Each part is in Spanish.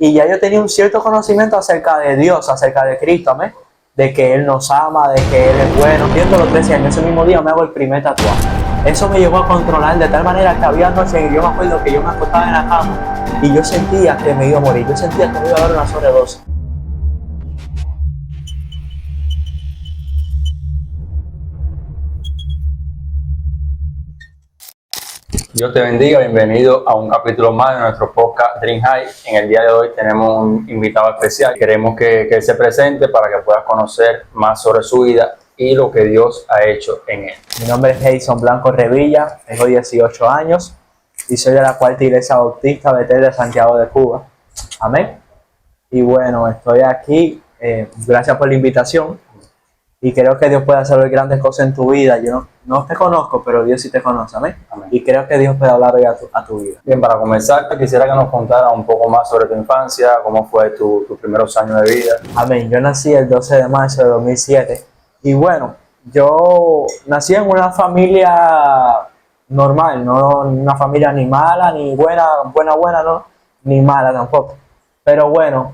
Y ya yo tenía un cierto conocimiento acerca de Dios, acerca de Cristo, amén. De que Él nos ama, de que Él es bueno. Viendo los 13 años, ese mismo día me hago el primer tatuaje. Eso me llevó a controlar de tal manera que había noches en que yo me acuerdo que yo me acostaba en la cama y yo sentía que me iba a morir, yo sentía que me iba a dar una sobredosis. Dios te bendiga, bienvenido a un capítulo más de nuestro podcast Dream High. En el día de hoy tenemos un invitado especial. Queremos que él se presente para que puedas conocer más sobre su vida y lo que Dios ha hecho en él. Mi nombre es Jason Blanco Revilla, tengo 18 años y soy de la Cuarta Iglesia Bautista Betel de Santiago de Cuba. Amén. Y bueno, estoy aquí, gracias por la invitación. Y creo que Dios puede hacer grandes cosas en tu vida. Yo no te conozco, pero Dios sí te conoce. Amén. Amén. Y creo que Dios puede hablar hoy a tu vida. Bien, para comenzar, quisiera que nos contara un poco más sobre tu infancia, cómo fue tus primeros años de vida. Amén. Yo nací el 12 de marzo de 2007. Y bueno, yo nací en una familia normal, no una familia ni mala, ni buena, no, ni mala tampoco. Pero bueno,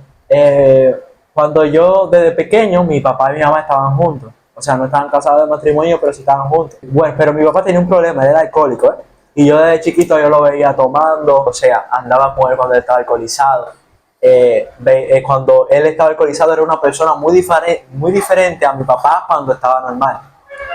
cuando yo desde pequeño, mi papá y mi mamá estaban juntos. O sea, no estaban casados de matrimonio, pero sí estaban juntos. Bueno, pero mi papá tenía un problema, él era alcohólico, ¿eh? Y yo desde chiquito yo lo veía tomando, o sea, andaba con él cuando él estaba alcoholizado. Cuando él estaba alcoholizado era una persona muy diferente a mi papá cuando estaba normal.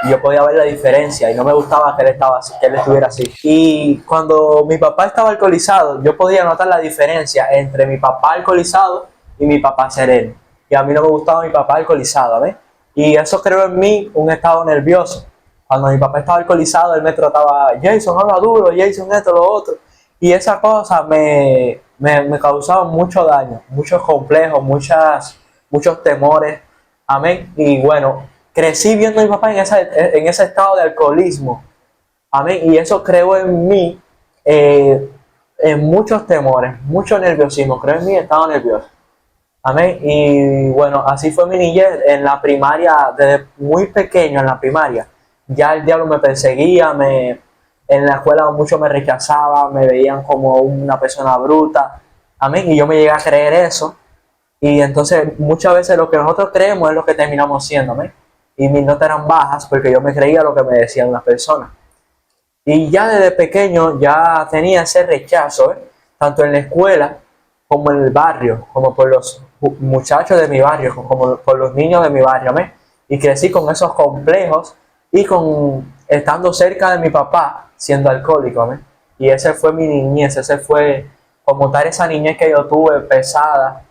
Y yo podía ver la diferencia y no me gustaba que él estuviera así. Y cuando mi papá estaba alcoholizado, yo podía notar la diferencia entre mi papá alcoholizado y mi papá sereno. Y a mí no me gustaba mi papá alcoholizado, ¿ves? Y eso creó en mí un estado nervioso. Cuando mi papá estaba alcoholizado, él me trataba, Jason, habla duro, Jason, esto, lo otro. Y esa cosa me causaba mucho daño, muchos complejos, muchos temores. Amén. Y bueno, crecí viendo a mi papá en ese estado de alcoholismo. Amén. Y eso creó en mí en muchos temores, mucho nerviosismo. Creó en mí estado nervioso. Amén. Y bueno, así fue mi niñez en la primaria, desde muy pequeño en la primaria. Ya el diablo me perseguía, en la escuela muchos me rechazaban, me veían como una persona bruta. Amén. Y yo me llegué a creer eso. Y entonces muchas veces lo que nosotros creemos es lo que terminamos siendo. Amén. Y mis notas eran bajas porque yo me creía lo que me decían las personas. Y ya desde pequeño ya tenía ese rechazo, tanto en la escuela como en el barrio, como por los muchachos de mi barrio, como por los niños de mi barrio, amén. Y crecí con esos complejos y estando cerca de mi papá, siendo alcohólico, amén. Y esa fue mi niñez, ese fue como tal esa niñez que yo tuve pesada,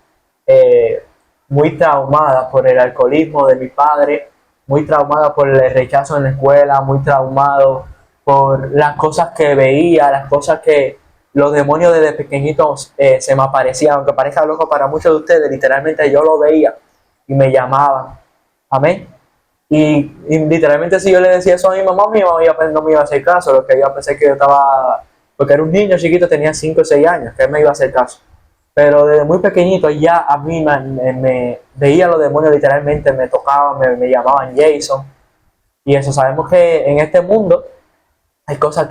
muy traumada por el alcoholismo de mi padre, muy traumada por el rechazo en la escuela, muy traumado por las cosas que veía, las cosas que los demonios desde pequeñitos se me aparecían, aunque parezca loco para muchos de ustedes, literalmente yo lo veía y me llamaban. Amén. Y literalmente si yo le decía eso a mi mamá no me iba a hacer caso, lo que yo pensé que yo estaba, porque era un niño chiquito, tenía 5 o 6 años, que él me iba a hacer caso. Pero desde muy pequeñito ya a mí me veía los demonios, literalmente me tocaban, me llamaban Jason. Y eso, sabemos que en este mundo hay cosas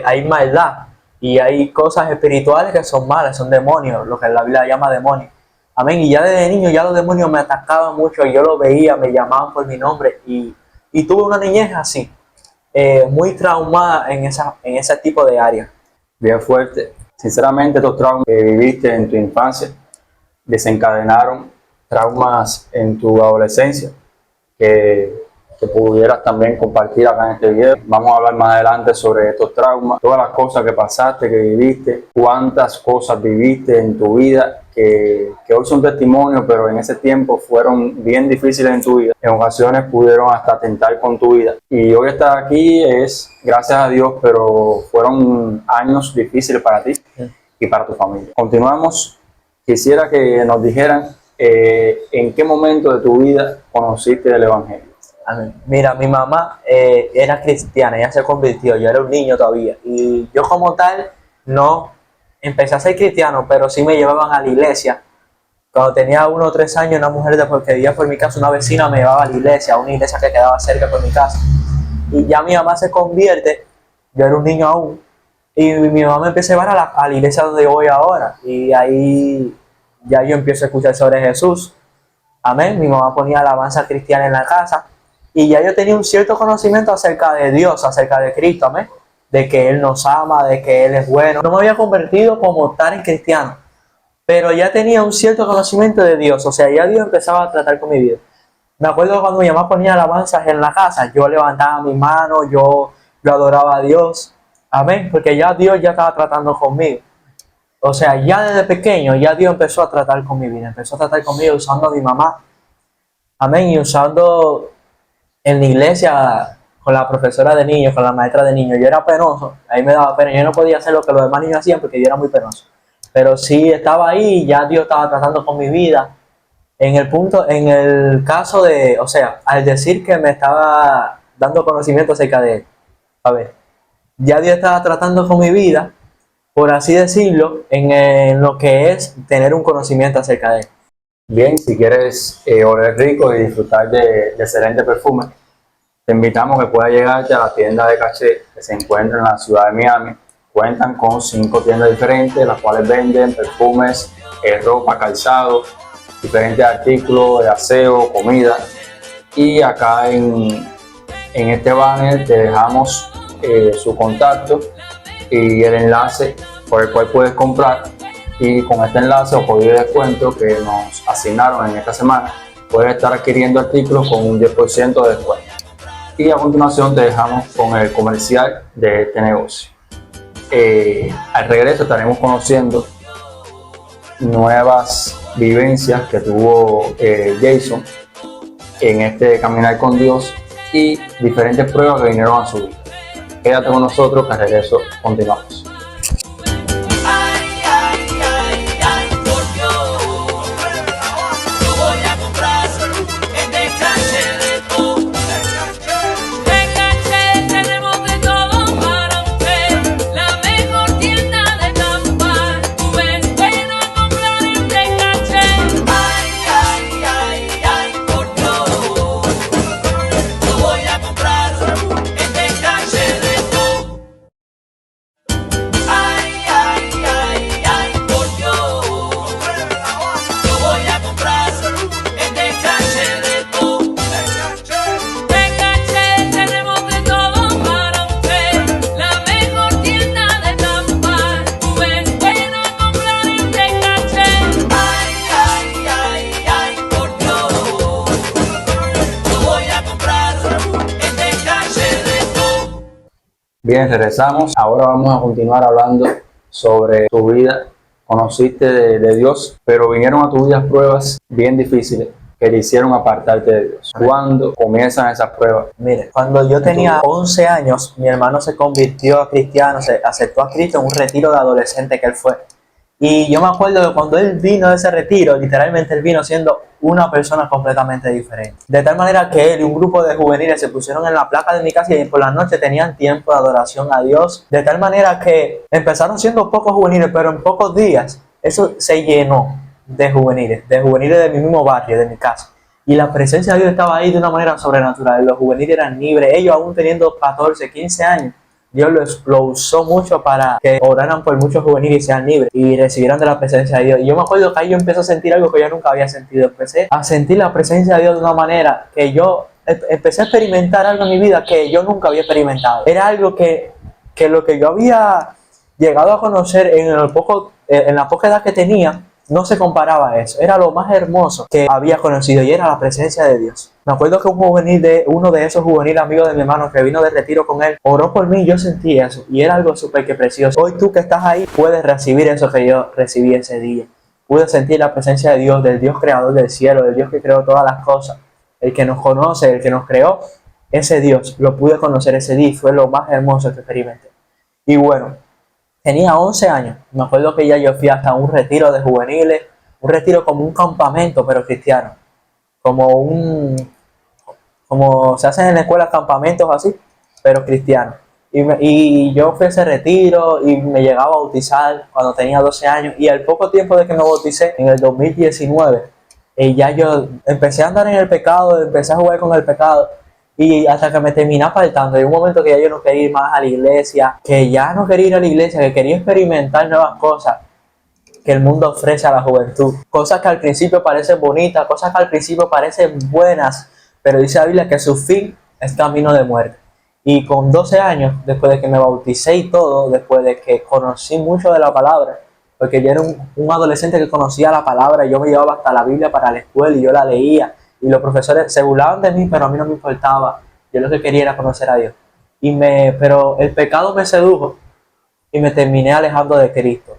hay maldad. Y hay cosas espirituales que son malas, son demonios, lo que la Biblia llama demonios. Amén. Y ya desde niño ya los demonios me atacaban mucho, yo lo veía, me llamaban por mi nombre. Y tuve una niñez así, muy traumada en ese tipo de área. Bien fuerte. Sinceramente, estos traumas que viviste en tu infancia desencadenaron traumas en tu adolescencia que pudieras también compartir acá en este video. Vamos a hablar más adelante sobre estos traumas, todas las cosas que pasaste, que viviste, cuántas cosas viviste en tu vida que hoy son testimonios, pero en ese tiempo fueron bien difíciles en tu vida. En ocasiones pudieron hasta atentar con tu vida. Y hoy estar aquí es gracias a Dios, pero fueron años difíciles para ti y para tu familia. Continuamos. Quisiera que nos dijeran en qué momento de tu vida conociste el Evangelio. Mira, mi mamá era cristiana, ella se convirtió, yo era un niño todavía y yo como tal no empecé a ser cristiano, pero sí me llevaban a la iglesia. Cuando tenía 1 o 3 años, una mujer que vivía por mi casa, una vecina me llevaba a la iglesia, a una iglesia que quedaba cerca por mi casa. Y ya mi mamá se convierte, yo era un niño aún, y mi mamá me empieza a llevar a la iglesia donde yo voy ahora. Y ahí ya yo empiezo a escuchar sobre Jesús. Amén. Mi mamá ponía alabanza cristiana en la casa y ya yo tenía un cierto conocimiento acerca de Dios, acerca de Cristo, amén. De que Él nos ama, de que Él es bueno. No me había convertido como tal en cristiano, pero ya tenía un cierto conocimiento de Dios. O sea, ya Dios empezaba a tratar con mi vida. Me acuerdo cuando mi mamá ponía alabanzas en la casa, yo levantaba mis manos, yo adoraba a Dios. Amén, porque ya Dios ya estaba tratando conmigo. O sea, ya desde pequeño, ya Dios empezó a tratar con mi vida. Empezó a tratar conmigo usando a mi mamá. Amén, y usando en la iglesia con la profesora de niños, con la maestra de niños. Yo era penoso, ahí me daba pena. Yo no podía hacer lo que los demás niños hacían porque yo era muy penoso. Pero sí estaba ahí, ya Dios estaba tratando con mi vida. En el caso de, o sea, al decir que me estaba dando conocimiento acerca de él, a ver, ya Dios estaba tratando con mi vida, por así decirlo, en lo que es tener un conocimiento acerca de él. Bien, si quieres oler rico y disfrutar de excelente perfume, te invitamos a que puedas llegarte a la tienda de Caché que se encuentra en la ciudad de Miami. Cuentan con 5 tiendas diferentes, las cuales venden perfumes, ropa, calzado, diferentes artículos de aseo, comida. Y acá en este banner te dejamos su contacto y el enlace por el cual puedes comprar. Y con este enlace o código de descuento que nos asignaron en esta semana, puedes estar adquiriendo artículos con un 10% de descuento. Y a continuación te dejamos con el comercial de este negocio. Al regreso estaremos conociendo nuevas vivencias que tuvo Jason en este caminar con Dios y diferentes pruebas que vinieron a su vida. Quédate con nosotros que al regreso continuamos. Bien, regresamos. Ahora vamos a continuar hablando sobre tu vida. Conociste de Dios, pero vinieron a tu vida pruebas bien difíciles que te hicieron apartarte de Dios. ¿Cuándo comienzan esas pruebas? Mire, cuando yo tenía 11 años, mi hermano se convirtió a cristiano, se aceptó a Cristo en un retiro de adolescente que él fue. Y yo me acuerdo que cuando él vino de ese retiro, literalmente él vino siendo una persona completamente diferente. De tal manera que él y un grupo de juveniles se pusieron en la placa de mi casa y por la noche tenían tiempo de adoración a Dios. De tal manera que empezaron siendo pocos juveniles, pero en pocos días eso se llenó de juveniles de mi mismo barrio, de mi casa. Y la presencia de Dios estaba ahí de una manera sobrenatural. Los juveniles eran libres, ellos aún teniendo 14, 15 años. Dios lo usó mucho para que oraran por muchos juveniles y sean libres y recibieran de la presencia de Dios. Y yo me acuerdo que ahí yo empecé a sentir algo que yo nunca había sentido. Empecé a sentir la presencia de Dios de una manera que yo empecé a experimentar algo en mi vida que yo nunca había experimentado. Era algo que lo que yo había llegado a conocer en la poca edad que tenía, no se comparaba a eso. Era lo más hermoso que había conocido y era la presencia de Dios. Me acuerdo que uno de esos juveniles amigos de mi hermano que vino de retiro con él, oró por mí y yo sentí eso. Y era algo súper que precioso. Hoy tú que estás ahí puedes recibir eso que yo recibí ese día. Pude sentir la presencia de Dios, del Dios creador del cielo, del Dios que creó todas las cosas. El que nos conoce, el que nos creó, ese Dios, lo pude conocer ese día y fue lo más hermoso que experimenté. Y bueno, tenía 11 años, me acuerdo que ya yo fui hasta un retiro de juveniles, un retiro como un campamento, pero cristiano. Como se hacen en la escuela campamentos así, pero cristiano. Y yo fui a ese retiro y me llegaba a bautizar cuando tenía 12 años. Y al poco tiempo de que me bauticé, en el 2019, ya yo empecé a andar en el pecado, empecé a jugar con el pecado. Y hasta que me terminé apartando, hay un momento que ya yo no quería ir más a la iglesia, que ya no quería ir a la iglesia, que quería experimentar nuevas cosas. que el mundo ofrece a la juventud. Cosas que al principio parecen bonitas, cosas que al principio parecen buenas, pero dice la Biblia que su fin es camino de muerte. Y con 12 años, después de que me bauticé y todo, después de que conocí mucho de la palabra, porque yo era un adolescente que conocía la palabra, yo me llevaba hasta la Biblia para la escuela y yo la leía, y los profesores se burlaban de mí, pero a mí no me importaba. Yo lo que quería era conocer a Dios. Pero el pecado me sedujo y me terminé alejando de Cristo.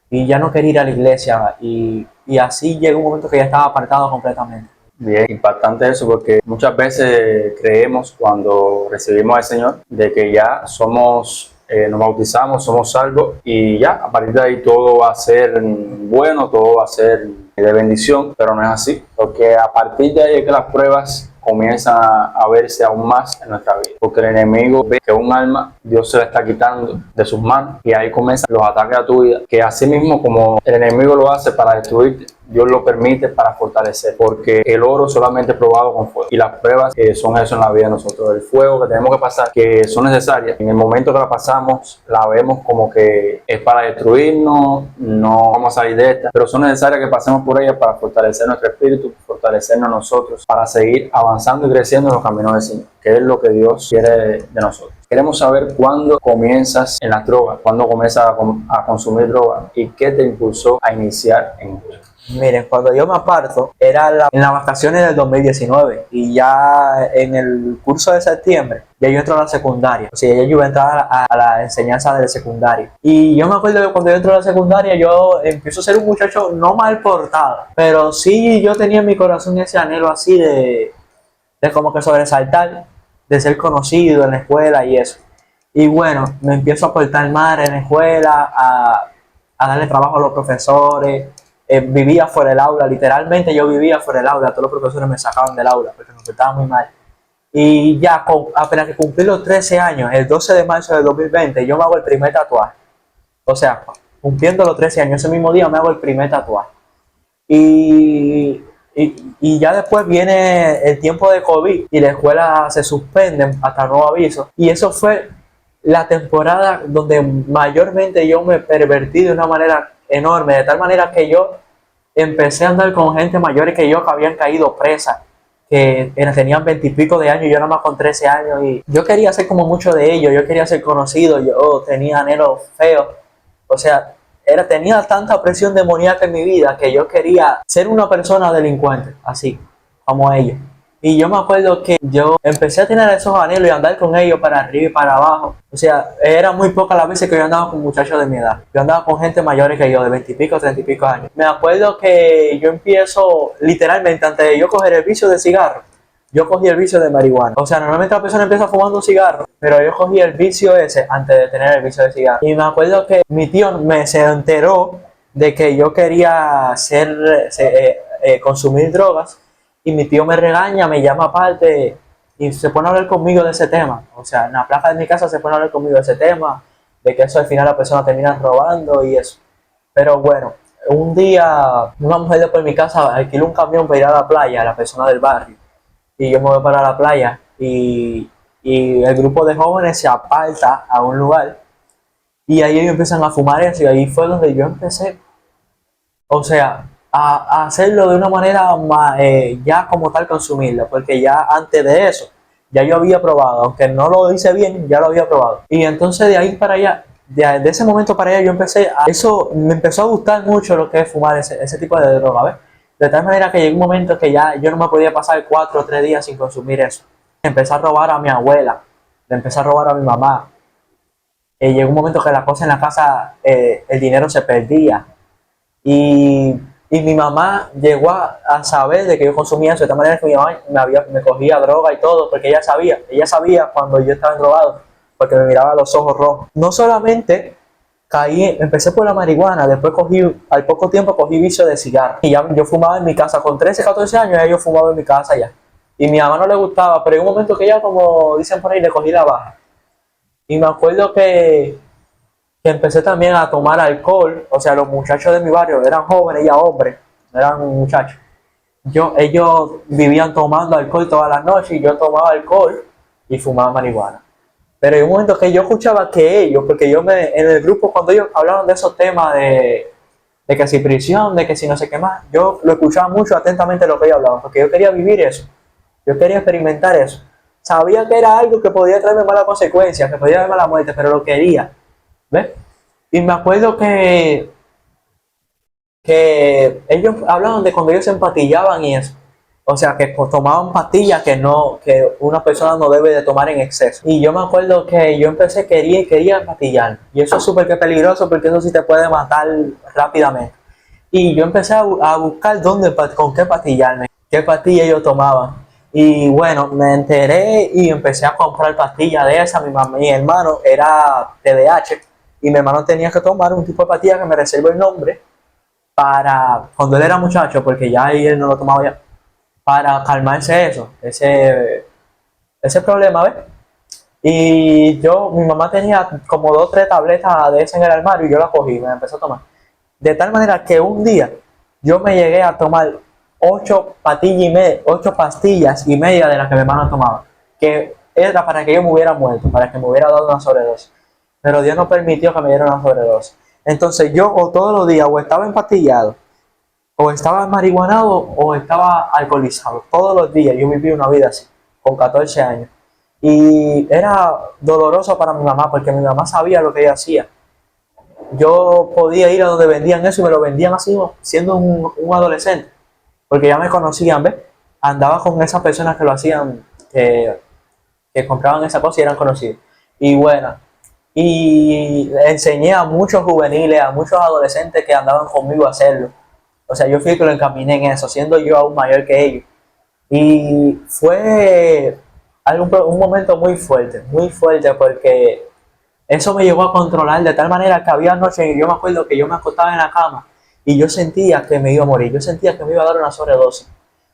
Y ya no quería ir a la iglesia y así llegó un momento que ya estaba apartado completamente. Bien, impactante eso porque muchas veces creemos cuando recibimos al Señor de que ya somos, nos bautizamos, somos salvos y ya a partir de ahí todo va a ser bueno, todo va a ser de bendición, pero no es así, porque a partir de ahí es que las pruebas comienzan a verse aún más en nuestra vida, porque el enemigo ve que un alma Dios se la está quitando de sus manos y ahí comienzan los ataques a tu vida, que así mismo como el enemigo lo hace para destruirte, Dios lo permite para fortalecer, porque el oro solamente es probado con fuego y las pruebas son eso en la vida de nosotros, el fuego que tenemos que pasar, que son necesarias. En el momento que la pasamos, la vemos como que es para destruirnos, no vamos a salir de esta, pero son necesarias que pasemos por ellas para fortalecer nuestro espíritu, fortalecernos nosotros, para seguir avanzando y creciendo en los caminos del Señor, que es lo que Dios quiere de nosotros. Queremos saber cuándo comienzas en las drogas, cuándo comienzas a consumir drogas y qué te impulsó a iniciar en ello. Miren, cuando yo me aparto, era en las vacaciones del 2019 y ya en el curso de septiembre, ya yo entro a la secundaria. O sea, ya yo iba a entrar a la enseñanza de secundaria. Y yo me acuerdo que cuando yo entro a la secundaria, yo empiezo a ser un muchacho no mal portado, pero sí yo tenía en mi corazón ese anhelo así de como que sobresaltar, de ser conocido en la escuela y eso. Y bueno, me empiezo a portar mal en la escuela, a darle trabajo a los profesores. Vivía fuera del aula, literalmente yo vivía fuera del aula, todos los profesores me sacaban del aula porque me portaba muy mal. Y ya apenas que cumplí los 13 años, el 12 de marzo del 2020, yo me hago el primer tatuaje. O sea, cumpliendo los 13 años, ese mismo día me hago el primer tatuaje. Y ya después viene el tiempo de COVID y la escuela se suspende hasta nuevo aviso. Y eso fue la temporada donde mayormente yo me pervertí de una manera enorme, de tal manera que yo empecé a andar con gente mayores que yo que habían caído presa, que tenían 20 y pico de años y yo nada más con 13 años y yo quería ser como muchos de ellos, yo quería ser conocido, yo tenía anhelos feos, o sea, tenía tanta presión demoníaca en mi vida que yo quería ser una persona delincuente, así como ellos. Y yo me acuerdo que yo empecé a tener esos anhelos y andar con ellos para arriba y para abajo. O sea, era muy pocas las veces que yo andaba con muchachos de mi edad. Yo andaba con gente mayores que yo, de 20 y pico, 30 y pico años. Me acuerdo que yo empiezo, literalmente, antes de yo coger el vicio de cigarro, yo cogí el vicio de marihuana. O sea, normalmente la persona empieza fumando un cigarro, pero yo cogí el vicio ese antes de tener el vicio de cigarro. Y me acuerdo que mi tío se enteró de que yo quería consumir drogas. Y mi tío me regaña, me llama aparte y se pone a hablar conmigo de ese tema. O sea, en la plaza de mi casa se pone a hablar conmigo de ese tema, de que eso al final la persona termina robando y eso. Pero bueno, un día una mujer después de mi casa alquiló un camión para ir a la playa, a la persona del barrio. Y yo me voy para la playa y el grupo de jóvenes se aparta a un lugar y ahí ellos empiezan a fumar eso y ahí fue donde yo empecé. O sea, a hacerlo de una manera más, ya como tal consumirlo, porque ya antes de eso, ya yo había probado, aunque no lo hice bien, ya lo había probado. Y entonces de ahí para allá, de ese momento para allá yo eso me empezó a gustar mucho lo que es fumar ese tipo de droga, ¿ves? De tal manera que llegó un momento que ya yo no me podía pasar 4 o 3 días sin consumir eso. Empecé a robar a mi abuela, le empecé a robar a mi mamá. Llegó un momento que la cosa en la casa, el dinero se perdía. Y mi mamá llegó a saber de que yo consumía eso, de tal manera que mi mamá me cogía droga y todo, porque ella sabía cuando yo estaba drogado, porque me miraba los ojos rojos. No solamente empecé por la marihuana, después al poco tiempo cogí vicio de cigarro. Y ya yo fumaba en mi casa, con 13, 14 años ya yo fumaba en mi casa ya. Y a mi mamá no le gustaba, pero en un momento que ya, como dicen por ahí, le cogí la baja. Y me acuerdo que empecé también a tomar alcohol. O sea, los muchachos de mi barrio eran jóvenes, ya hombres, no eran muchachos. Ellos vivían tomando alcohol todas las noches y yo tomaba alcohol y fumaba marihuana. Pero en un momento que yo escuchaba que ellos, porque en el grupo cuando ellos hablaban de esos temas de de que si prisión, de que si no sé qué más. Yo lo escuchaba mucho atentamente lo que ellos hablaban, porque yo quería vivir eso, yo quería experimentar eso. Sabía que era algo que podía traerme malas consecuencias, que podía traerme la muerte, pero lo quería, ¿ves? Y me acuerdo que ellos hablaban de cuando ellos se empatillaban y eso. O sea, que pues, tomaban pastillas que una persona no debe de tomar en exceso. Y yo me acuerdo que yo empecé, quería empatillar. Y eso es súper que peligroso porque eso sí te puede matar rápidamente. Y yo empecé a buscar con qué pastillarme, qué pastillas yo tomaba. Y bueno, me enteré y empecé a comprar pastillas de esas. Mi hermano era TDAH y mi hermano tenía que tomar un tipo de pastilla que me reservo el nombre para cuando él era muchacho, porque ya ahí él no lo tomaba ya, para calmarse ese problema, ¿ves? Y mi mamá tenía como 2 o 3 tabletas de esas en el armario y yo las cogí y me empecé a tomar. De tal manera que un día yo me llegué a tomar 8 pastillas y media de las que mi hermano tomaba, que era para que yo me hubiera muerto, para que me hubiera dado una sobredosis. Pero Dios no permitió que me diera una sobredosis. Entonces yo o todos los días o estaba empastillado, o estaba marihuanado, o estaba alcoholizado. Todos los días yo viví una vida así, con 14 años. Y era doloroso para mi mamá, porque mi mamá sabía lo que ella hacía. Yo podía ir a donde vendían eso y me lo vendían así, siendo un adolescente, porque ya me conocían, ¿ves? Andaba con esas personas que lo hacían, que compraban esa cosa y eran conocidos. Y bueno, y enseñé a muchos juveniles, a muchos adolescentes que andaban conmigo a hacerlo. O sea, yo fui el que lo encaminé en eso, siendo yo aún mayor que ellos. Y fue un momento muy fuerte, porque eso me llegó a controlar de tal manera que había noches en que yo me acuerdo que yo me acostaba en la cama y yo sentía que me iba a morir, yo sentía que me iba a dar una sobredosis.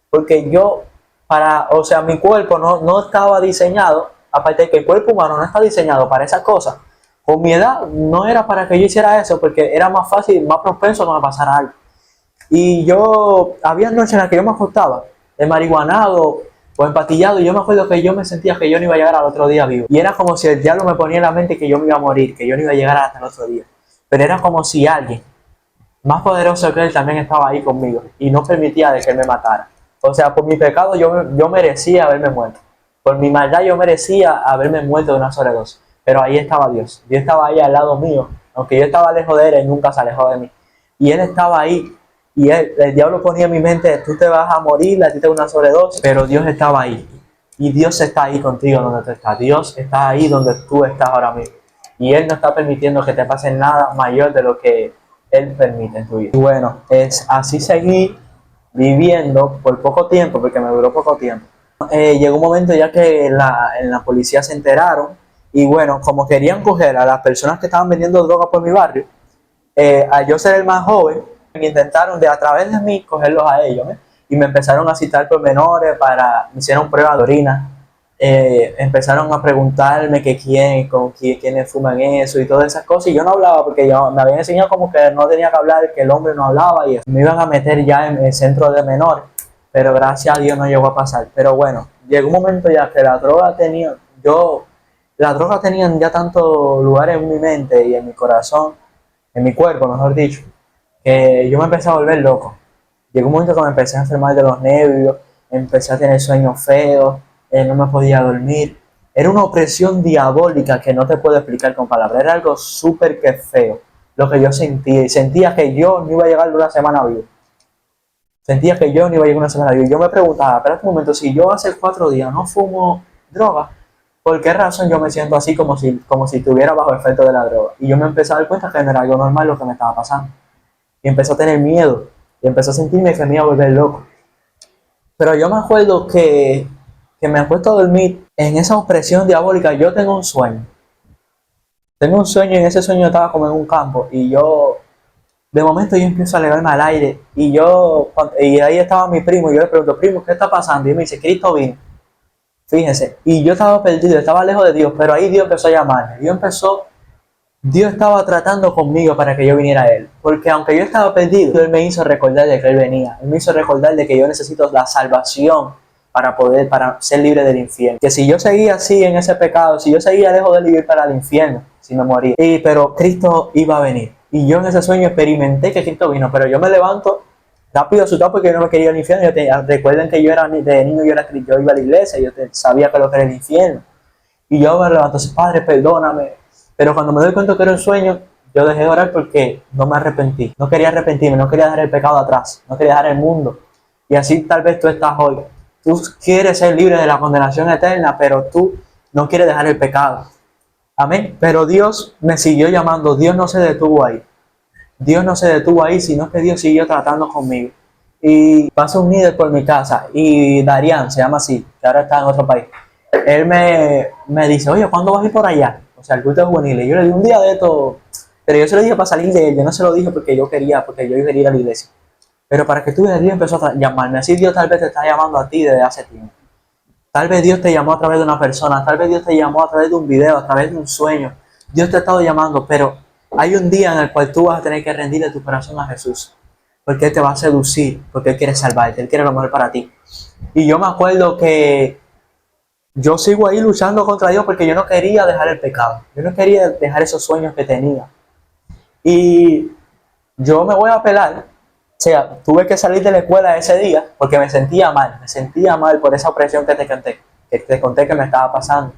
Porque o sea, mi cuerpo no estaba diseñado, aparte de que el cuerpo humano no está diseñado para esas cosas. Con mi edad no era para que yo hiciera eso, porque era más fácil, más propenso que me pasara algo. Y había noches en las que yo me acostaba, marihuanado o empatillado, y yo me acuerdo que yo me sentía que yo no iba a llegar al otro día vivo. Y era como si el diablo me ponía en la mente que yo me iba a morir, que yo no iba a llegar hasta el otro día. Pero era como si alguien más poderoso que él también estaba ahí conmigo y no permitía de que él me matara. O sea, por mi pecado yo merecía haberme muerto. Por mi maldad yo merecía haberme muerto de una sobredosis. Pero ahí estaba Dios. Dios estaba ahí al lado mío. Aunque yo estaba lejos de él nunca se alejó de mí. Y él estaba ahí. Y el diablo ponía en mi mente, tú te vas a morir, a ti te da una sobredosis. Pero Dios estaba ahí. Y Dios está ahí contigo donde tú estás. Dios está ahí donde tú estás ahora mismo. Y Él no está permitiendo que te pase nada mayor de lo que Él permite en tu vida. Y bueno, así seguí viviendo por poco tiempo, porque me duró poco tiempo. Llegó un momento ya que en la policía se enteraron y bueno, como querían coger a las personas que estaban vendiendo droga por mi barrio, al yo ser el más joven, intentaron a través de mí cogerlos a ellos, ¿eh? Y me empezaron a citar por menores, me hicieron pruebas de orina, empezaron a preguntarme quiénes fuman eso y todas esas cosas, y yo no hablaba porque me habían enseñado como que no tenía que hablar, que el hombre no hablaba y eso. Me iban a meter ya en el centro de menores, pero gracias a Dios no llegó a pasar. Pero bueno, llegó un momento ya que las drogas tenían ya tanto lugar en mi mente y en mi corazón, en mi cuerpo, mejor dicho, que yo me empecé a volver loco. Llegó un momento que me empecé a enfermar de los nervios, empecé a tener sueños feos, no me podía dormir. Era una opresión diabólica que no te puedo explicar con palabras. Era algo súper que feo lo que yo sentía. Y sentía que yo no iba a llegar una semana vivo. Sentía que yo no iba a llegar una semana vivo. Y yo me preguntaba, espera un momento, si yo hace 4 días no fumo droga, ¿por qué razón yo me siento así como si estuviera bajo efecto de la droga? Y yo me empecé a dar cuenta que no era algo normal lo que me estaba pasando. Y empecé a tener miedo. Y empecé a sentirme que me iba a volver loco. Pero yo me acuerdo que me acuesto a dormir en esa opresión diabólica. Yo tengo un sueño. Tengo un sueño y en ese sueño estaba como en un campo. Y de momento yo empiezo a elevarme al aire. Y ahí estaba mi primo. Y yo le pregunto, primo, ¿qué está pasando? Y él me dice, Cristo vino. Fíjense. Y yo estaba perdido, estaba lejos de Dios. Pero ahí Dios empezó a llamarme. Dios estaba tratando conmigo para que yo viniera a Él. Porque aunque yo estaba perdido, Él me hizo recordar de que Él venía. Él me hizo recordar de que yo necesito la salvación para ser libre del infierno. Que si yo seguía así en ese pecado, si yo seguía lejos de Él, iba para el infierno, si me moría. Pero Cristo iba a venir. Y yo en ese sueño experimenté que Cristo vino, pero yo me levanto rápido asustado porque yo no me quería ir al infierno. Recuerden que yo era de niño, yo iba a la iglesia, sabía que lo que era el infierno. Y yo me levanto, Padre, perdóname. Pero cuando me doy cuenta que era un sueño, yo dejé de orar porque no me arrepentí. No quería arrepentirme, no quería dejar el pecado atrás, no quería dejar el mundo. Y así tal vez tú estás hoy. Tú quieres ser libre de la condenación eterna, pero tú no quieres dejar el pecado. Amén. Pero Dios me siguió llamando. Dios no se detuvo ahí. Dios no se detuvo ahí, sino que Dios siguió tratando conmigo. Y pasó un líder por mi casa, y Darían, se llama así, que ahora está en otro país. Él me dice, oye, ¿cuándo vas a ir por allá? O sea, el culto de juveniles. Yo le di un día de esto, pero yo se lo dije para salir de él. Yo no se lo dije porque yo quería ir a la iglesia. Pero para que tú veas, Dios empezó a llamarme. Así Dios tal vez te está llamando a ti desde hace tiempo. Tal vez Dios te llamó a través de una persona, tal vez Dios te llamó a través de un video, a través de un sueño. Dios te ha estado llamando, pero hay un día en el cual tú vas a tener que rendirle tu corazón a Jesús. Porque Él te va a seducir, porque Él quiere salvarte, Él quiere lo mejor para ti. Y yo me acuerdo que yo sigo ahí luchando contra Dios porque yo no quería dejar el pecado. Yo no quería dejar esos sueños que tenía. Y yo me voy a apelar. O sea, tuve que salir de la escuela ese día porque me sentía mal por esa opresión que te conté que me estaba pasando.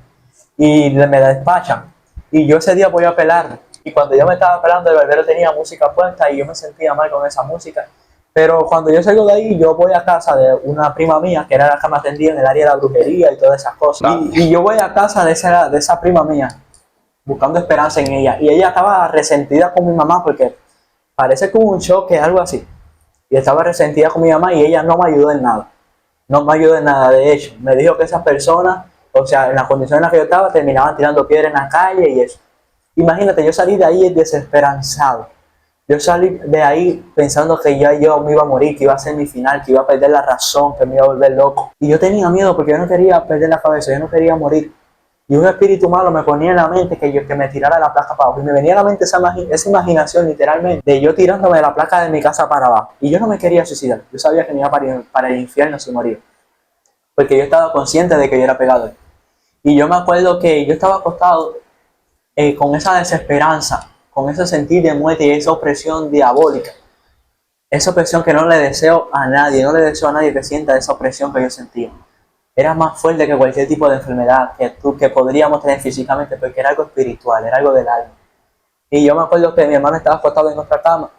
Y me despachan. Y yo ese día voy a apelar. Y cuando yo me estaba apelando, el barbero tenía música puesta y yo me sentía mal con esa música. Pero cuando yo salgo de ahí, yo voy a casa de una prima mía, que era la que me atendía en el área de la brujería y todas esas cosas. Y yo voy a casa de esa prima mía, buscando esperanza en ella. Y ella estaba resentida con mi mamá porque parece que hubo un choque, algo así. Y estaba resentida con mi mamá y ella no me ayudó en nada. No me ayudó en nada. De hecho, me dijo que esas personas, o sea, en las condiciones en las que yo estaba, terminaban tirando piedras en la calle y eso. Imagínate, yo salí de ahí desesperanzado. Yo salí de ahí pensando que ya yo me iba a morir, que iba a ser mi final, que iba a perder la razón, que me iba a volver loco. Y yo tenía miedo porque yo no quería perder la cabeza, yo no quería morir. Y un espíritu malo me ponía en la mente que me tirara la placa para abajo. Y me venía a la mente esa imaginación literalmente de yo tirándome de la placa de mi casa para abajo. Y yo no me quería suicidar. Yo sabía que me iba para el infierno si moría. Porque yo estaba consciente de que yo era pecador. Y yo me acuerdo que yo estaba acostado con esa desesperanza, con ese sentir de muerte y esa opresión diabólica. Esa opresión que no le deseo a nadie, no le deseo a nadie que sienta esa opresión que yo sentía. Era más fuerte que cualquier tipo de enfermedad que podríamos tener físicamente, porque era algo espiritual, era algo del alma. Y yo me acuerdo que mi hermano estaba acostado en nuestra cama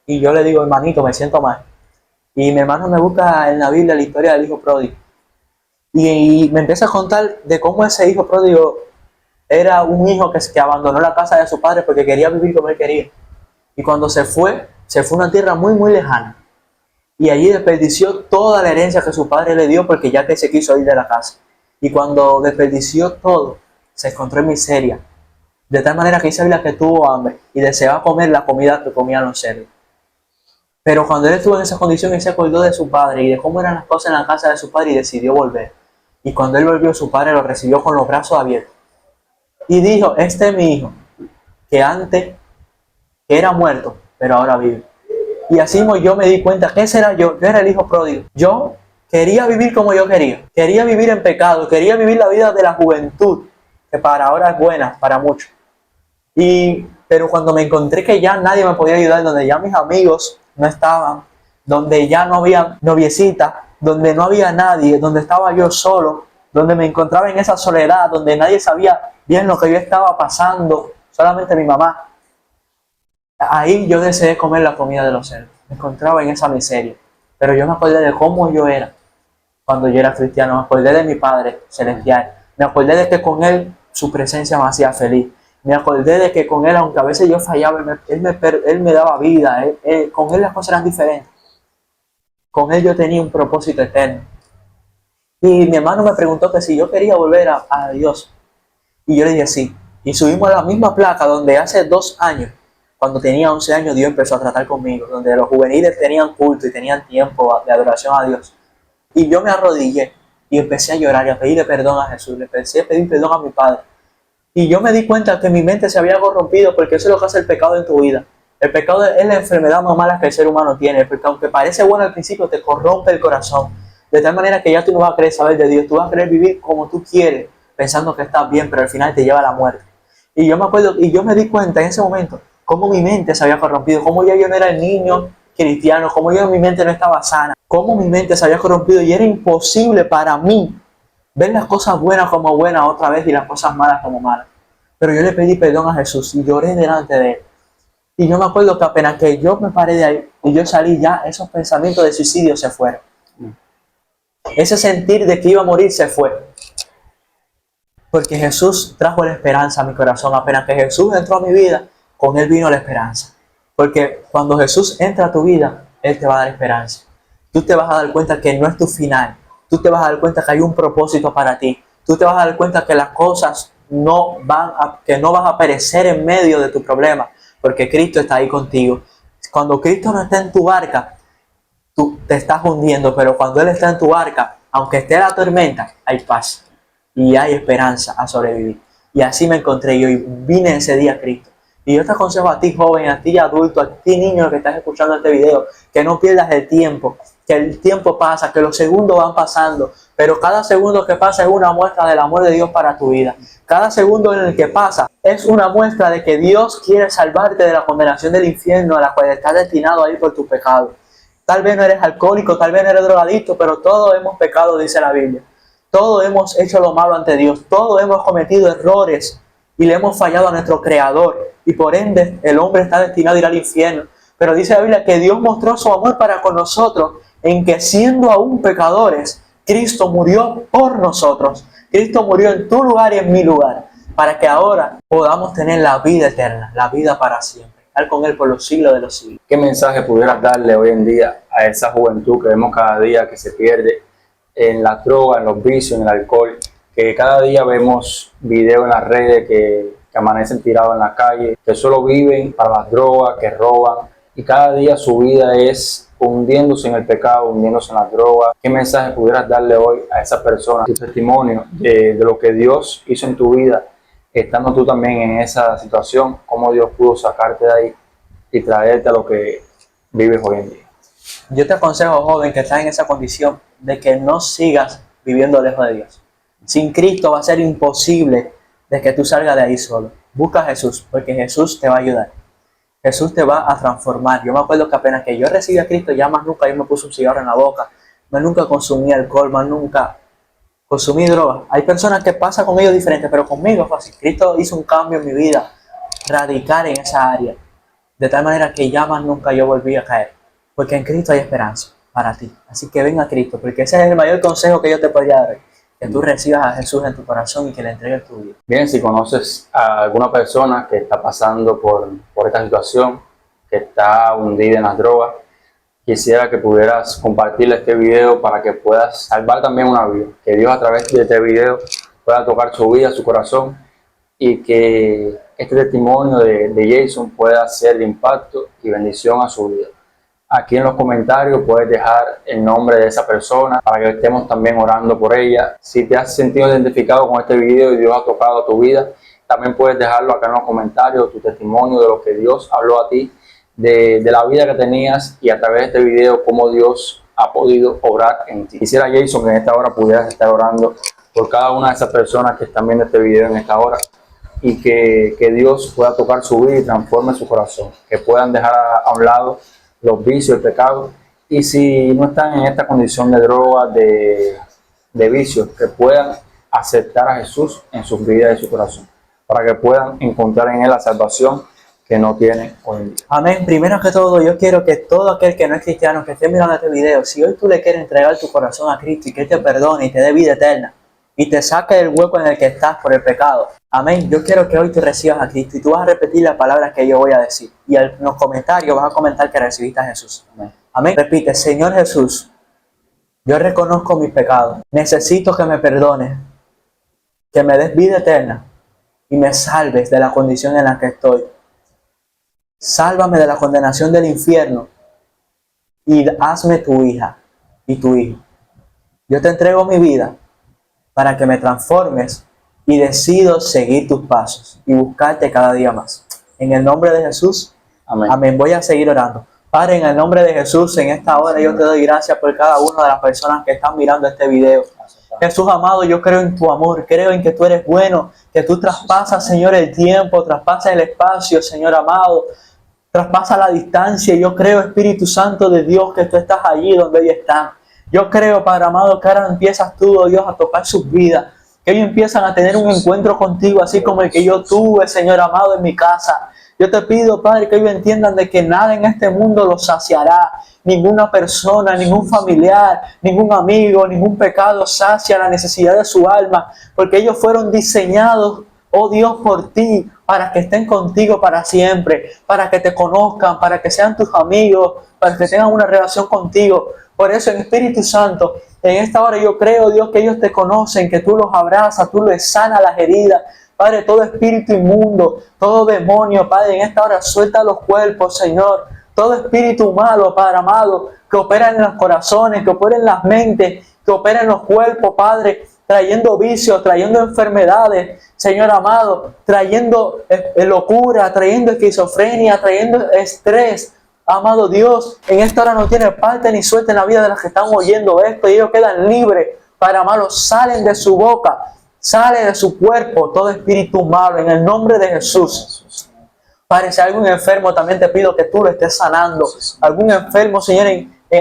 y yo le digo, hermanito, me siento mal. Y mi hermano me busca en la Biblia la historia del hijo pródigo. Y me empieza a contar de cómo ese hijo pródigo era un hijo que abandonó la casa de su padre porque quería vivir como él quería. Y cuando se fue a una tierra muy, muy lejana. Y allí desperdició toda la herencia que su padre le dio porque ya que se quiso ir de la casa. Y cuando desperdició todo, se encontró en miseria. De tal manera que dice que tuvo hambre y deseaba comer la comida que comían los cerdos. Pero cuando él estuvo en esa condición, él se acordó de su padre y de cómo eran las cosas en la casa de su padre y decidió volver. Y cuando él volvió, su padre lo recibió con los brazos abiertos. Y dijo, este es mi hijo, que antes que era muerto, pero ahora vive. Y así yo me di cuenta que ese era yo era el hijo pródigo. Yo quería vivir como yo quería vivir en pecado, quería vivir la vida de la juventud, que para ahora es buena, para muchos. Pero cuando me encontré que ya nadie me podía ayudar, donde ya mis amigos no estaban, donde ya no había noviecita, donde no había nadie, donde estaba yo solo, donde me encontraba en esa soledad, donde nadie sabía bien lo que yo estaba pasando, solamente mi mamá. Ahí yo deseé comer la comida de los cerdos. Me encontraba en esa miseria. Pero yo me acordé de cómo yo era cuando yo era cristiano. Me acordé de mi Padre Celestial. Me acordé de que con Él su presencia me hacía feliz. Me acordé de que con Él, aunque a veces yo fallaba, Él me daba vida. Con Él las cosas eran diferentes. Con Él yo tenía un propósito eterno. Y mi hermano me preguntó que si yo quería volver a Dios. Y yo le dije sí. Y subimos a la misma placa donde hace 2 años, cuando tenía 11 años, Dios empezó a tratar conmigo, donde los juveniles tenían culto y tenían tiempo de adoración a Dios. Y yo me arrodillé y empecé a llorar y a pedirle perdón a Jesús, le empecé a pedir perdón a mi Padre. Y yo me di cuenta que mi mente se había corrompido, porque eso es lo que hace el pecado en tu vida. El pecado es la enfermedad más mala que el ser humano tiene, porque aunque parece bueno al principio, te corrompe el corazón. De tal manera que ya tú no vas a querer saber de Dios, tú vas a querer vivir como tú quieres, pensando que estás bien, pero al final te lleva a la muerte. Y yo me acuerdo, y yo me di cuenta en ese momento cómo mi mente se había corrompido, cómo ya yo no era el niño cristiano, cómo yo mi mente no estaba sana, cómo mi mente se había corrompido y era imposible para mí ver las cosas buenas como buenas otra vez y las cosas malas como malas. Pero yo le pedí perdón a Jesús y lloré delante de Él. Y yo me acuerdo que apenas que yo me paré de ahí y yo salí, ya esos pensamientos de suicidio se fueron. Ese sentir de que iba a morir se fue. Porque Jesús trajo la esperanza a mi corazón. Apenas que Jesús entró a mi vida, con Él vino la esperanza. Porque cuando Jesús entra a tu vida, Él te va a dar esperanza. Tú te vas a dar cuenta que no es tu final. Tú te vas a dar cuenta que hay un propósito para ti. Tú te vas a dar cuenta que las cosas que no vas a perecer en medio de tu problema. Porque Cristo está ahí contigo. Cuando Cristo no está en tu barca, tú te estás hundiendo. Pero cuando Él está en tu barca, aunque esté la tormenta, hay paz. Y hay esperanza a sobrevivir. Y así me encontré yo y vine ese día a Cristo. Y yo te aconsejo a ti joven, a ti adulto, a ti niño que estás escuchando este video, que no pierdas el tiempo, que el tiempo pasa, que los segundos van pasando, pero cada segundo que pasa es una muestra del amor de Dios para tu vida. Cada segundo en el que pasa es una muestra de que Dios quiere salvarte de la condenación del infierno a la cual estás destinado a ir por tu pecado. Tal vez no eres alcohólico, tal vez no eres drogadicto, pero todos hemos pecado, dice la Biblia. Todos hemos hecho lo malo ante Dios, todos hemos cometido errores y le hemos fallado a nuestro Creador. Y por ende el hombre está destinado a ir al infierno. Pero dice la Biblia que Dios mostró su amor para con nosotros en que siendo aún pecadores, Cristo murió por nosotros. Cristo murió en tu lugar y en mi lugar, para que ahora podamos tener la vida eterna, la vida para siempre, estar con Él por los siglos de los siglos. ¿Qué mensaje pudieras darle hoy en día a esa juventud que vemos cada día que se pierde en las drogas, en los vicios, en el alcohol? Que cada día vemos videos en las redes que amanecen tirados en la calle, que solo viven para las drogas, que roban, y cada día su vida es hundiéndose en el pecado, hundiéndose en las drogas. ¿Qué mensaje pudieras darle hoy a esa persona? Tu testimonio de lo que Dios hizo en tu vida, estando tú también en esa situación, cómo Dios pudo sacarte de ahí y traerte a lo que vives hoy en día. Yo te aconsejo, joven, que estás en esa condición, de que no sigas viviendo lejos de Dios. Sin Cristo va a ser imposible de que tú salgas de ahí solo. Busca a Jesús, porque Jesús te va a ayudar. Jesús te va a transformar. Yo me acuerdo que apenas que yo recibí a Cristo, ya más nunca yo me puse un cigarro en la boca, más nunca consumí alcohol, más nunca consumí drogas. Hay personas que pasa con ellos diferente, pero conmigo fue así. Cristo hizo un cambio en mi vida radical en esa área, de tal manera que ya más nunca yo volví a caer, porque en Cristo hay esperanza para ti. Así que ven a Cristo, porque ese es el mayor consejo que yo te podría dar. Que tú recibas a Jesús en tu corazón y que le entregues tu vida. Bien, si conoces a alguna persona que está pasando por esta situación, que está hundida en las drogas, quisiera que pudieras compartirle este video para que puedas salvar también una vida. Que Dios a través de este video pueda tocar su vida, su corazón, y que este testimonio de Jason pueda ser de impacto y bendición a su vida. Aquí en los comentarios puedes dejar el nombre de esa persona para que estemos también orando por ella. Si te has sentido identificado con este video y Dios ha tocado tu vida, también puedes dejarlo acá en los comentarios, tu testimonio de lo que Dios habló a ti, de la vida que tenías y a través de este video cómo Dios ha podido obrar en ti. Quisiera, Jason, que en esta hora pudieras estar orando por cada una de esas personas que están viendo este video en esta hora y que Dios pueda tocar su vida y transforme su corazón, que puedan dejar a un lado los vicios, el pecado, y si no están en esta condición de droga, de vicios, que puedan aceptar a Jesús en sus vidas y su corazón, para que puedan encontrar en Él la salvación que no tienen hoy en día. Amén. Primero que todo, yo quiero que todo aquel que no es cristiano, que esté mirando este video, si hoy tú le quieres entregar tu corazón a Cristo y que Él te perdone y te dé vida eterna, y te saque del hueco en el que estás por el pecado. Amén. Yo quiero que hoy tú recibas a Cristo y tú vas a repetir las palabras que yo voy a decir. Y en los comentarios vas a comentar que recibiste a Jesús. Amén. Amén. Repite: Señor Jesús, yo reconozco mis pecados. Necesito que me perdones, que me des vida eterna y me salves de la condición en la que estoy. Sálvame de la condenación del infierno y hazme tu hija y tu hijo. Yo te entrego mi vida para que me transformes y decido seguir tus pasos y buscarte cada día más. En el nombre de Jesús, Amén. amén. Voy a seguir orando. Padre, en el nombre de Jesús, en esta hora yo te doy gracias por cada una de las personas que están mirando este video. Jesús amado, yo creo en tu amor, creo en que tú eres bueno, que tú traspasas, Señor, el tiempo, traspasas el espacio, Señor amado, traspasa la distancia. Yo creo, Espíritu Santo de Dios, que tú estás allí donde ellos están. Yo creo, Padre amado, que ahora empiezas tú, oh Dios, a tocar sus vidas, que ellos empiezan a tener un encuentro contigo, así como el que yo tuve, Señor amado, en mi casa. Yo te pido, Padre, que ellos entiendan de que nada en este mundo los saciará. Ninguna persona, ningún familiar, ningún amigo, ningún pecado sacia la necesidad de su alma, porque ellos fueron diseñados, oh Dios, por ti, para que estén contigo para siempre, para que te conozcan, para que sean tus amigos, para que tengan una relación contigo. Por eso, en Espíritu Santo, en esta hora yo creo, Dios, que ellos te conocen, que tú los abrazas, tú les sanas las heridas. Padre, todo espíritu inmundo, todo demonio, Padre, en esta hora suelta los cuerpos, Señor. Todo espíritu malo, Padre amado, que opera en los corazones, que opera en las mentes, que opera en los cuerpos, Padre, trayendo vicios, trayendo enfermedades, Señor amado, trayendo locura, trayendo esquizofrenia, trayendo estrés. Amado Dios, en esta hora no tiene parte ni suerte en la vida de los que están oyendo esto y ellos quedan libres, Padre amado, salen de su boca, sale de su cuerpo todo espíritu malo en el nombre de Jesús. Padre, si hay algún enfermo, también te pido que tú lo estés sanando. Algún enfermo, Señor,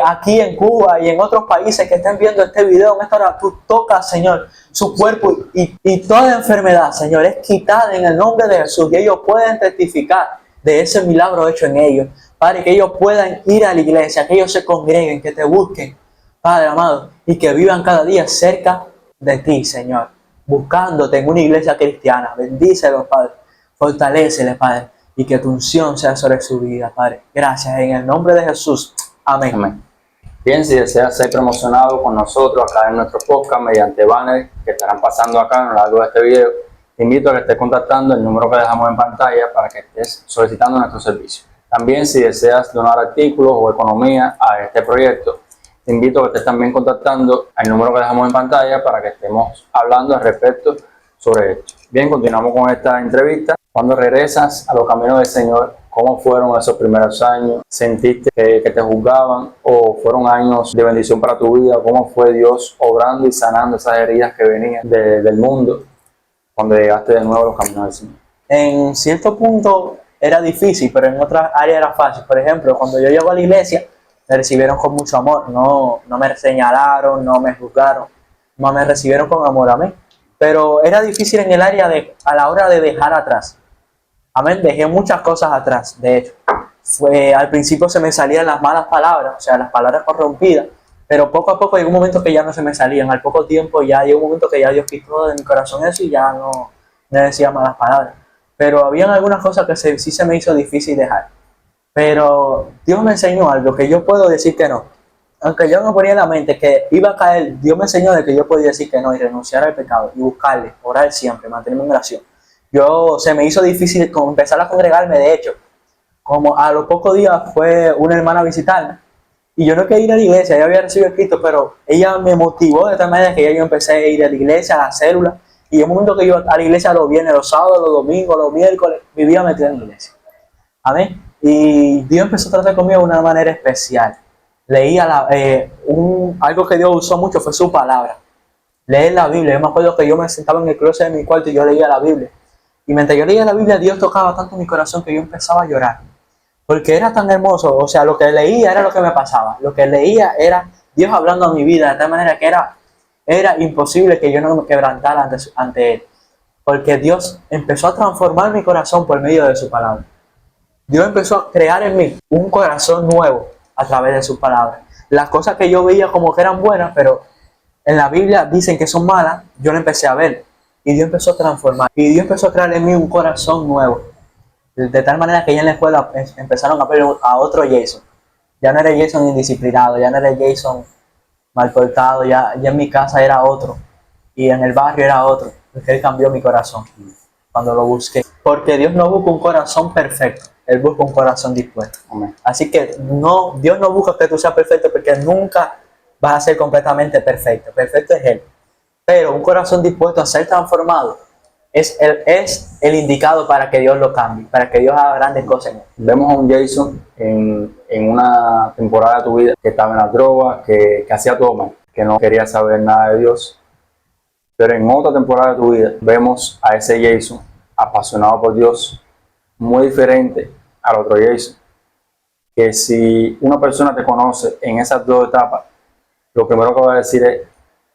aquí en Cuba y en otros países que estén viendo este video, en esta hora tú tocas, Señor, su cuerpo y toda enfermedad, Señor, es quitada en el nombre de Jesús y ellos pueden testificar de ese milagro hecho en ellos. Padre, que ellos puedan ir a la iglesia, que ellos se congreguen, que te busquen, Padre amado, y que vivan cada día cerca de ti, Señor, buscándote en una iglesia cristiana. Bendícelos, Padre, fortaléceles, Padre, y que tu unción sea sobre su vida, Padre. Gracias, en el nombre de Jesús. Amén. Amén. Bien, si deseas ser promocionado con nosotros acá en nuestro podcast mediante banners que estarán pasando acá a lo largo de este video, te invito a que estés contactando el número que dejamos en pantalla para que estés solicitando nuestro servicio. También, si deseas donar artículos o economía a este proyecto, te invito a que estés también contactando al número que dejamos en pantalla para que estemos hablando al respecto sobre esto. Bien, continuamos con esta entrevista. Cuando regresas a los caminos del Señor, ¿cómo fueron esos primeros años? ¿Sentiste que te juzgaban o fueron años de bendición para tu vida? ¿Cómo fue Dios obrando y sanando esas heridas que venían del mundo cuando llegaste de nuevo a los caminos del Señor? En cierto punto era difícil, pero en otras áreas era fácil. Por ejemplo, cuando yo llego a la iglesia, me recibieron con mucho amor. No me señalaron, no me juzgaron, no me recibieron con amor. Amén. Pero era difícil en el área a la hora de dejar atrás. Amén. Dejé muchas cosas atrás, de hecho. Al principio se me salían las malas palabras, o sea, las palabras corrompidas, pero poco a poco llegó un momento que ya no se me salían. Al poco tiempo ya llegó un momento que ya Dios quitó de mi corazón eso y ya no decía malas palabras. Pero habían algunas cosas que sí se me hizo difícil dejar. Pero Dios me enseñó algo que yo puedo decir que no. Aunque yo me ponía en la mente que iba a caer, Dios me enseñó de que yo podía decir que no y renunciar al pecado y buscarle, orar siempre, mantenerme en oración. Se me hizo difícil empezar a congregarme, de hecho. Como a los pocos días fue una hermana a visitarme y yo no quería ir a la iglesia, ella había recibido a Cristo, pero ella me motivó de tal manera que ya yo empecé a ir a la iglesia, a la célula, y en un momento que yo a la iglesia los viernes, los sábados, los domingos, los miércoles, vivía metido en la iglesia. Amén. Y Dios empezó a tratar conmigo de una manera especial. Leía algo que Dios usó mucho fue su palabra. Leer la Biblia. Yo me acuerdo que yo me sentaba en el closet de mi cuarto y yo leía la Biblia. Y mientras yo leía la Biblia, Dios tocaba tanto mi corazón que yo empezaba a llorar. Porque era tan hermoso. O sea, lo que leía era lo que me pasaba. Lo que leía era Dios hablando a mi vida de tal manera que era imposible que yo no me quebrantara ante Él. Porque Dios empezó a transformar mi corazón por medio de su palabra. Dios empezó a crear en mí un corazón nuevo a través de sus palabras. Las cosas que yo veía como que eran buenas, pero en la Biblia dicen que son malas, yo lo empecé a ver. Y Dios empezó a transformar. Y Dios empezó a crear en mí un corazón nuevo. De tal manera que ya en la escuela empezaron a ver a otro Jason. Ya no era Jason indisciplinado, ya no era Jason mal portado, ya en mi casa era otro. Y en el barrio era otro. Porque Él cambió mi corazón cuando lo busqué. Porque Dios no busca un corazón perfecto. Él busca un corazón dispuesto. Amén. Así que Dios no busca que tú seas perfecto porque nunca vas a ser completamente perfecto. Perfecto es Él. Pero un corazón dispuesto a ser transformado es el indicado para que Dios lo cambie, para que Dios haga grandes cosas en él. Vemos a un Jason en una temporada de tu vida que estaba en las drogas, que hacía todo mal, que no quería saber nada de Dios. Pero en otra temporada de tu vida vemos a ese Jason apasionado por Dios, muy diferente al otro Jason. Que si una persona te conoce en esas dos etapas, lo primero que va a decir es,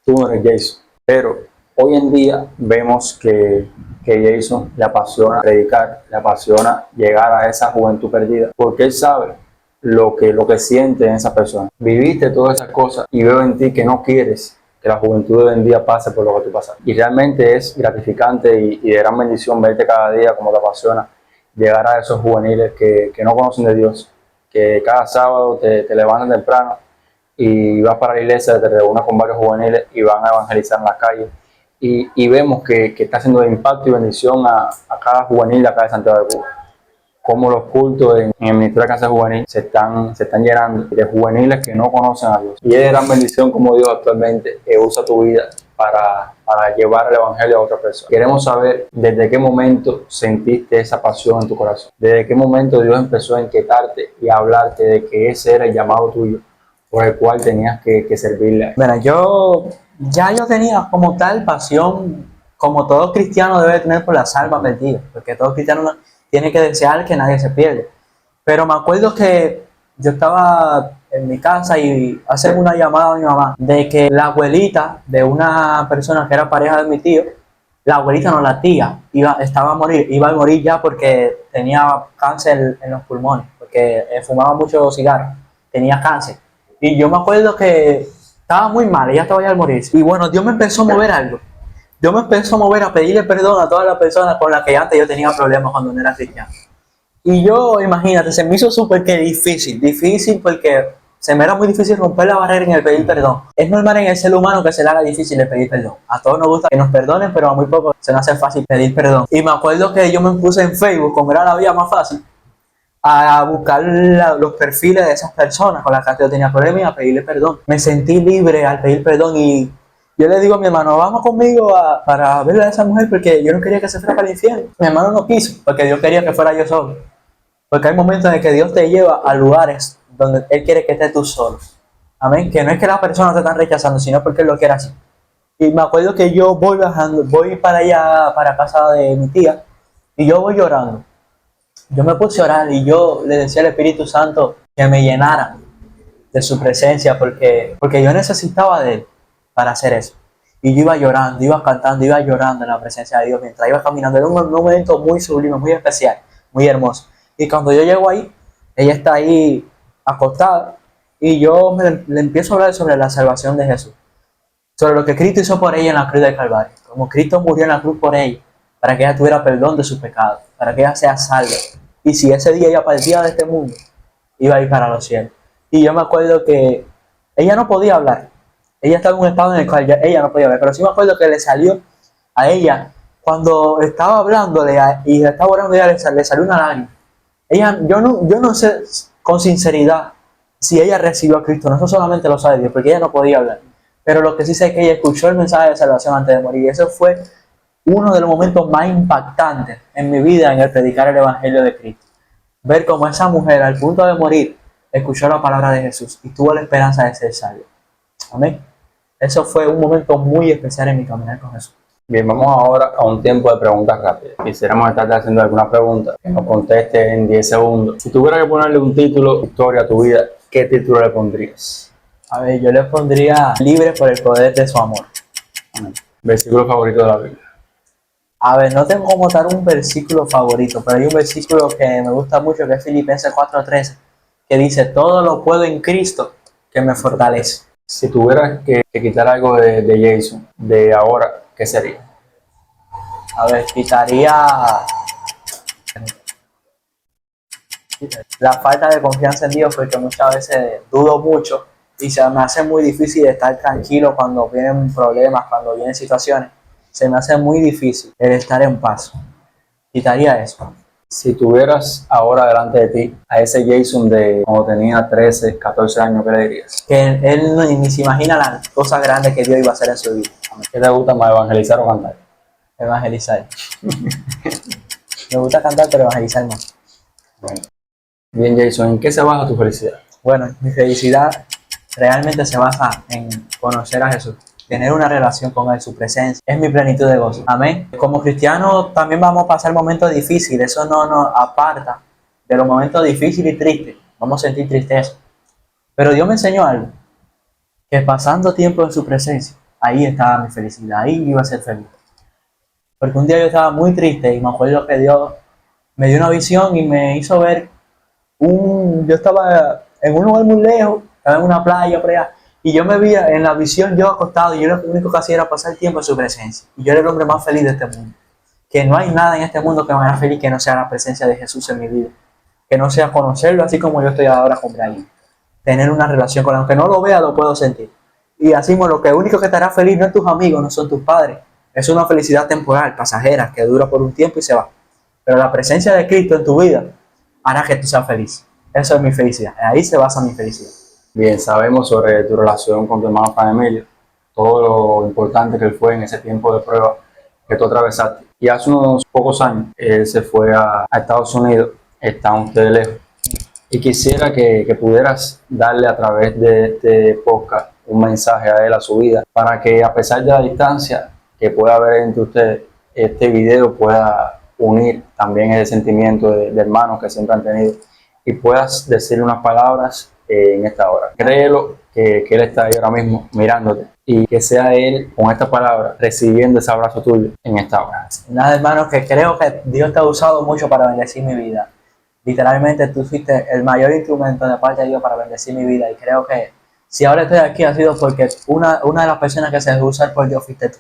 tú no eres Jason. Pero hoy en día vemos que Jason le apasiona predicar, le apasiona llegar a esa juventud perdida, porque él sabe lo que siente en esa persona. Viviste todas esas cosas y veo en ti que no quieres que la juventud de hoy en día pase por lo que tú pasas. Y realmente es gratificante y de gran bendición verte cada día como te apasiona llegar a esos juveniles que no conocen de Dios, que cada sábado te levantan temprano y vas para la iglesia, te reúnes con varios juveniles y van a evangelizar en las calles. Y vemos que está haciendo de impacto y bendición a cada juvenil de acá de Santiago de Cuba. Como los cultos en el Ministerio de Cáncer Juvenil se están llenando de juveniles que no conocen a Dios. Y es de gran bendición como Dios actualmente usa tu vida para llevar el Evangelio a otra persona. Queremos saber desde qué momento sentiste esa pasión en tu corazón. Desde qué momento Dios empezó a inquietarte y a hablarte de que ese era el llamado tuyo por el cual tenías que servirle. Mira, yo tenía como tal pasión, como todo cristiano debe tener por las almas perdidas, porque todo cristiano tiene que desear que nadie se pierda. Pero me acuerdo que yo estaba en mi casa y hacen una llamada a mi mamá de que la abuelita de una persona que era pareja de mi tío, la abuelita no, la tía, iba a morir ya porque tenía cáncer en los pulmones, porque fumaba mucho cigarro, tenía cáncer. Y yo me acuerdo que estaba muy mal, ella estaba ya al morir. Y bueno, Dios me empezó a mover algo. Dios me empezó a mover a pedirle perdón a todas las personas con las que antes yo tenía problemas cuando no era cristiano. Y yo, imagínate, se me hizo súper que difícil porque se me era muy difícil romper la barrera en el pedir perdón. Es normal en el ser humano que se le haga difícil el pedir perdón. A todos nos gusta que nos perdonen, pero a muy pocos se nos hace fácil pedir perdón. Y me acuerdo que yo me puse en Facebook, como era la vía más fácil, a buscar los perfiles de esas personas con las que yo tenía problemas y a pedirle perdón. Me sentí libre al pedir perdón y yo le digo a mi hermano, vamos conmigo para verle a esa mujer porque yo no quería que se fuera para el infierno. Mi hermano no quiso porque Dios quería que fuera yo solo. Porque hay momentos en que Dios te lleva a lugares donde Él quiere que estés tú solo. Amén. Que no es que las personas te están rechazando, sino porque Él lo quiere así. Y me acuerdo que yo voy bajando, voy para allá, para casa de mi tía, y yo voy llorando. Yo me puse a orar y yo le decía al Espíritu Santo que me llenara de su presencia porque yo necesitaba de Él para hacer eso. Y yo iba llorando, iba cantando, iba llorando en la presencia de Dios mientras iba caminando. Era un momento muy sublime, muy especial, muy hermoso. Y cuando yo llego ahí, ella está ahí acostada y yo le empiezo a hablar sobre la salvación de Jesús. Sobre lo que Cristo hizo por ella en la cruz del Calvario. Como Cristo murió en la cruz por ella, para que ella tuviera perdón de sus pecados, para que ella sea salva. Y si ese día ella partía de este mundo, iba a ir para los cielos. Y yo me acuerdo que ella no podía hablar. Ella estaba en un estado en el cual ella no podía hablar. Pero sí me acuerdo que le salió a ella, cuando estaba hablándole y estaba orando, le salió una lágrima. Yo no sé con sinceridad si ella recibió a Cristo. No, eso solamente lo sabe Dios, porque ella no podía hablar. Pero lo que sí sé es que ella escuchó el mensaje de salvación antes de morir. Y eso fue uno de los momentos más impactantes en mi vida en el predicar el Evangelio de Cristo. Ver cómo esa mujer, al punto de morir, escuchó la palabra de Jesús y tuvo la esperanza de ser salva. Amén. Eso fue un momento muy especial en mi caminar con Jesús. Bien, vamos ahora a un tiempo de preguntas rápidas. Quisiéramos estarte haciendo alguna pregunta que nos conteste en 10 segundos. Si tuviera que ponerle un título, historia a tu vida, ¿qué título le pondrías? A ver, yo le pondría libre por el poder de su amor. Amén. Versículo favorito de la Biblia. A ver, no tengo como tal un versículo favorito, pero hay un versículo que me gusta mucho, que es Filipenses 4:13, que dice, todo lo puedo en Cristo que me fortalece. Si tuvieras que quitar algo de Jason, de ahora, ¿qué sería? A ver, quitaría la falta de confianza en Dios, porque muchas veces dudo mucho y se me hace muy difícil estar tranquilo cuando vienen problemas, cuando vienen situaciones. Se me hace muy difícil el estar en paz. Quitaría eso. Si tuvieras ahora delante de ti a ese Jason de cuando tenía 13, 14 años, ¿qué le dirías? Que él ni se imagina las cosas grandes que Dios iba a hacer en su vida. ¿Qué te gusta más, evangelizar o cantar? Evangelizar. Me gusta cantar, pero evangelizar no. Bueno. Bien, Jason, ¿en qué se basa tu felicidad? Bueno, mi felicidad realmente se basa en conocer a Jesús. tener una relación con Él, su presencia, es mi plenitud de gozo. Amén. Como cristianos también vamos a pasar momentos difíciles, eso no nos aparta de los momentos difíciles y tristes. Vamos a sentir tristeza. Pero Dios me enseñó algo, que pasando tiempo en su presencia, ahí estaba mi felicidad, ahí iba a ser feliz. Porque un día yo estaba muy triste y me acuerdo que Dios me dio una visión y me hizo ver yo estaba en un lugar muy lejos, estaba en una playa por allá, y yo me vi en la visión yo acostado y yo lo único que hacía era pasar tiempo en su presencia. Y yo era el hombre más feliz de este mundo. Que no hay nada en este mundo que me haga feliz que no sea la presencia de Jesús en mi vida. Que no sea conocerlo así como yo estoy ahora con Brian. Tener una relación con él, aunque no lo vea, lo puedo sentir. Y así, lo que único que te hará feliz no es tus amigos, no son tus padres. Es una felicidad temporal, pasajera, que dura por un tiempo y se va. Pero la presencia de Cristo en tu vida hará que tú seas feliz. Eso es mi felicidad. Ahí se basa mi felicidad. Bien, sabemos sobre tu relación con tu hermano Fran Emilio, todo lo importante que él fue en ese tiempo de prueba que tú atravesaste. Y hace unos pocos años él se fue a Estados Unidos, están ustedes lejos. Y quisiera que pudieras darle a través de este podcast un mensaje a él, a su vida, para que a pesar de la distancia que pueda haber entre ustedes, este video pueda unir también ese sentimiento de hermanos que siempre han tenido y puedas decirle unas palabras en esta hora. Créelo que Él está ahí ahora mismo mirándote y que sea Él con esta palabra recibiendo ese abrazo tuyo en esta hora. Nada, hermano, que creo que Dios te ha usado mucho para bendecir mi vida. Literalmente tú fuiste el mayor instrumento de parte de Dios para bendecir mi vida y creo que si ahora estoy aquí ha sido porque una de las personas que se dejó usar por Dios fuiste tú,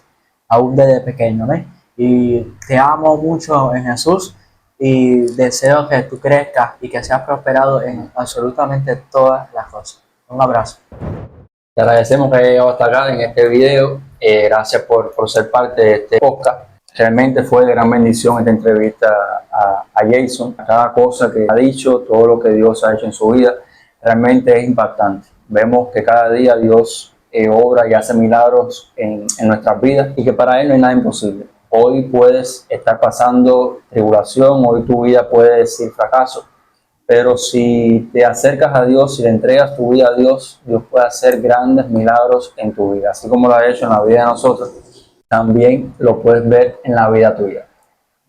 aún desde pequeño, ¿no? Y te amo mucho en Jesús y deseo que tú crezcas y que seas prosperado en absolutamente todas las cosas. Un abrazo. Te agradecemos que hayas llegado hasta acá en este video. Gracias por ser parte de este podcast. Realmente fue de gran bendición esta entrevista a Jason. Cada cosa que ha dicho, todo lo que Dios ha hecho en su vida, realmente es impactante. Vemos que cada día Dios obra y hace milagros en nuestras vidas y que para Él no hay nada imposible. Hoy puedes estar pasando tribulación, hoy tu vida puede decir fracaso, pero si te acercas a Dios, si le entregas tu vida a Dios, Dios puede hacer grandes milagros en tu vida. Así como lo ha hecho en la vida de nosotros, también lo puedes ver en la vida tuya.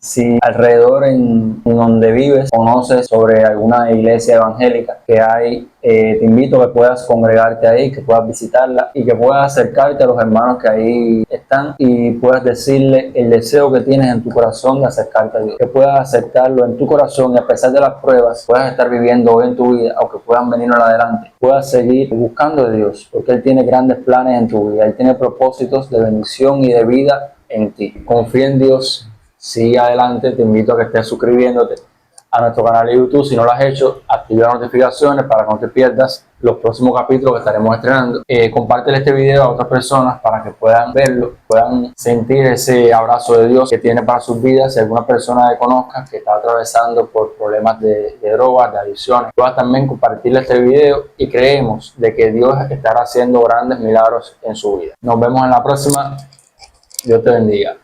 Si alrededor en donde vives conoces sobre alguna iglesia evangélica que hay, te invito a que puedas congregarte ahí, que puedas visitarla y que puedas acercarte a los hermanos que ahí están y puedas decirle el deseo que tienes en tu corazón de acercarte a Dios, que puedas aceptarlo en tu corazón y a pesar de las pruebas puedas estar viviendo hoy en tu vida, aunque puedan venir en adelante, puedas seguir buscando de Dios, porque Él tiene grandes planes en tu vida, Él tiene propósitos de bendición y de vida en ti. Confía en Dios. Sigue adelante, te invito a que estés suscribiéndote a nuestro canal de YouTube. Si no lo has hecho, activa las notificaciones para que no te pierdas los próximos capítulos que estaremos estrenando. Compártele este video a otras personas para que puedan verlo, puedan sentir ese abrazo de Dios que tiene para sus vidas. Si alguna persona que conozcas que está atravesando por problemas de drogas, de adicciones, puedas también compartirle este video y creemos de que Dios estará haciendo grandes milagros en su vida. Nos vemos en la próxima. Dios te bendiga.